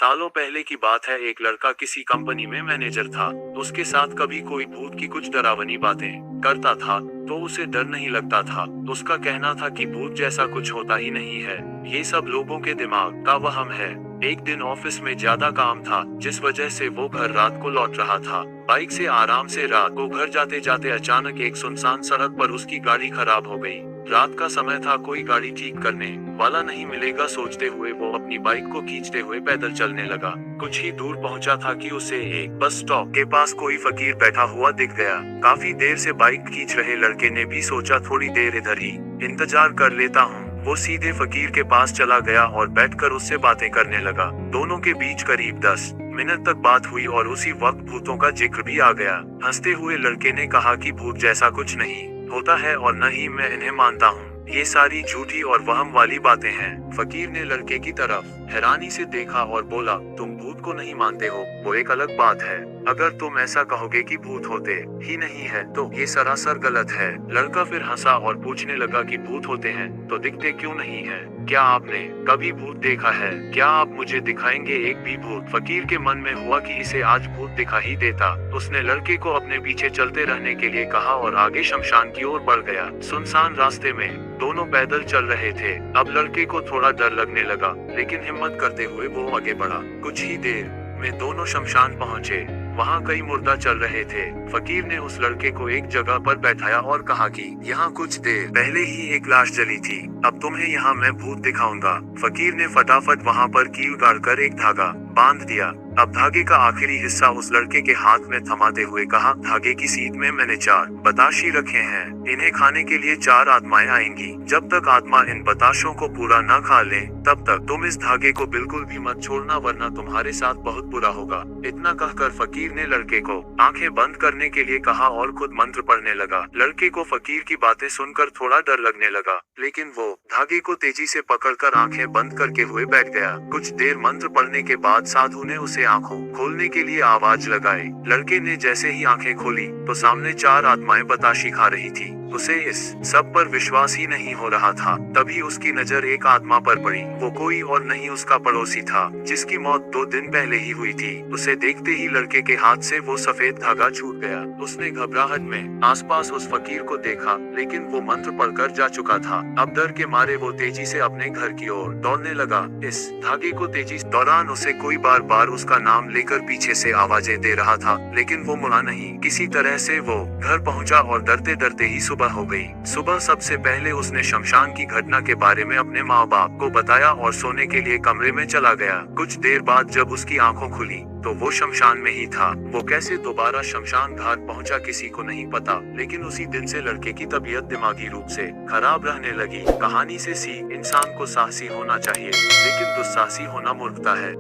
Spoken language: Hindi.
सालों पहले की बात है। एक लड़का किसी कंपनी में मैनेजर था। उसके साथ कभी कोई भूत की कुछ डरावनी बातें करता था तो उसे डर नहीं लगता था। उसका कहना था कि भूत जैसा कुछ होता ही नहीं है, ये सब लोगों के दिमाग का वहम है। एक दिन ऑफिस में ज्यादा काम था, जिस वजह से वो घर रात को लौट रहा था। बाइक से आराम से रात को घर जाते जाते अचानक एक सुनसान सड़क पर उसकी गाड़ी खराब हो गई। रात का समय था, कोई गाड़ी ठीक करने वाला नहीं मिलेगा। सोचते हुए वो अपनी बाइक को खींचते हुए पैदल चलने लगा। कुछ ही दूर पहुंचा था कि उसे एक बस स्टॉप के पास कोई फकीर बैठा हुआ दिख गया। काफी देर से बाइक खींच रहे लड़के ने भी सोचा थोड़ी देर इधर ही इंतजार कर लेता हूँ। वो सीधे फकीर के पास चला गया और बैठकर उससे बातें करने लगा। दोनों के बीच करीब 10 मिनट तक बात हुई और उसी वक्त भूतों का जिक्र भी आ गया। हंसते हुए लड़के ने कहा कि भूत जैसा कुछ नहीं होता है और न ही मैं इन्हें मानता हूँ। ये सारी झूठी और वहम वाली बातें हैं। फकीर ने लड़के की तरफ हैरानी से देखा और बोला, तुम भूत को नहीं मानते हो वो एक अलग बात है। अगर तुम ऐसा कहोगे कि भूत होते ही नहीं है तो ये सरासर गलत है। लड़का फिर हंसा और पूछने लगा कि भूत होते हैं तो दिखते क्यों नहीं है? क्या आपने कभी भूत देखा है? क्या आप मुझे दिखाएंगे एक भी भूत? फकीर के मन में हुआ कि इसे आज भूत दिखा ही देता। उसने लड़के को अपने पीछे चलते रहने के लिए कहा और आगे शमशान की ओर बढ़ गया। सुनसान रास्ते में दोनों पैदल चल रहे थे। अब लड़के को थोड़ा डर लगने लगा, लेकिन हिम्मत करते हुए वो आगे बढ़ा। कुछ ही देर में दोनों शमशान पहुंचे। वहाँ कई मुर्दा चल रहे थे। फकीर ने उस लड़के को एक जगह पर बैठाया और कहा कि यहाँ कुछ देर पहले ही एक लाश जली थी। अब तुम्हें यहाँ मैं भूत दिखाऊंगा। फकीर ने फटाफट वहाँ पर कील गाड़कर एक धागा बांध दिया। अब धागे का आखिरी हिस्सा उस लड़के के हाथ में थमाते हुए कहा, धागे की सीध में मैंने 4 बताशे रखे हैं। इन्हें खाने के लिए 4 आत्माएं आएंगी। जब तक आत्मा इन बताशों को पूरा न खा ले तब तक तुम इस धागे को बिल्कुल भी मत छोड़ना, वरना तुम्हारे साथ बहुत बुरा होगा। इतना कहकर फकीर ने लड़के को आंखें बंद करने के लिए कहा और खुद मंत्र पढ़ने लगा। लड़के को फकीर की बातें सुनकर थोड़ा डर लगने लगा, लेकिन वो धागे को तेजी से पकड़कर आंखें बंद करके हुए बैठ गया। कुछ देर मंत्र पढ़ने के बाद साधु ने उसे आंखों खोलने के लिए आवाज लगाई। लड़के ने जैसे ही आंखें खोली तो सामने 4 आत्माएं बताशी खा रही थी। उसे इस सब पर विश्वास ही नहीं हो रहा था। तभी उसकी नजर एक आत्मा पर पड़ी। वो कोई और नहीं उसका पड़ोसी था, जिसकी मौत 2 दिन पहले ही हुई थी। उसे देखते ही लड़के के हाथ से वो सफेद धागा छूट गया। उसने घबराहट में आसपास उस फकीर को देखा, लेकिन वो मंत्र पढ़कर जा चुका था। अब डर के मारे वो तेजी से अपने घर की ओर दौड़ने लगा। इस धागे को तेजी से दौरान उसे कोई बार बार उसका नाम लेकर पीछे से आवाजें दे रहा था, लेकिन वो मुड़ा नहीं। किसी तरह से वो घर पहुंचा और डरते डरते ही सुबह हो गई। सुबह सबसे पहले उसने शमशान की घटना के बारे में अपने माँ बाप को बताया और सोने के लिए कमरे में चला गया। कुछ देर बाद जब उसकी आंखों खुली तो वो शमशान में ही था। वो कैसे दोबारा शमशान घाट पहुंचा किसी को नहीं पता, लेकिन उसी दिन से लड़के की तबीयत दिमागी रूप से खराब रहने लगी। कहानी से सीख, इंसान को साहसी होना चाहिए, लेकिन दुस्साहसी होना मूर्खता है।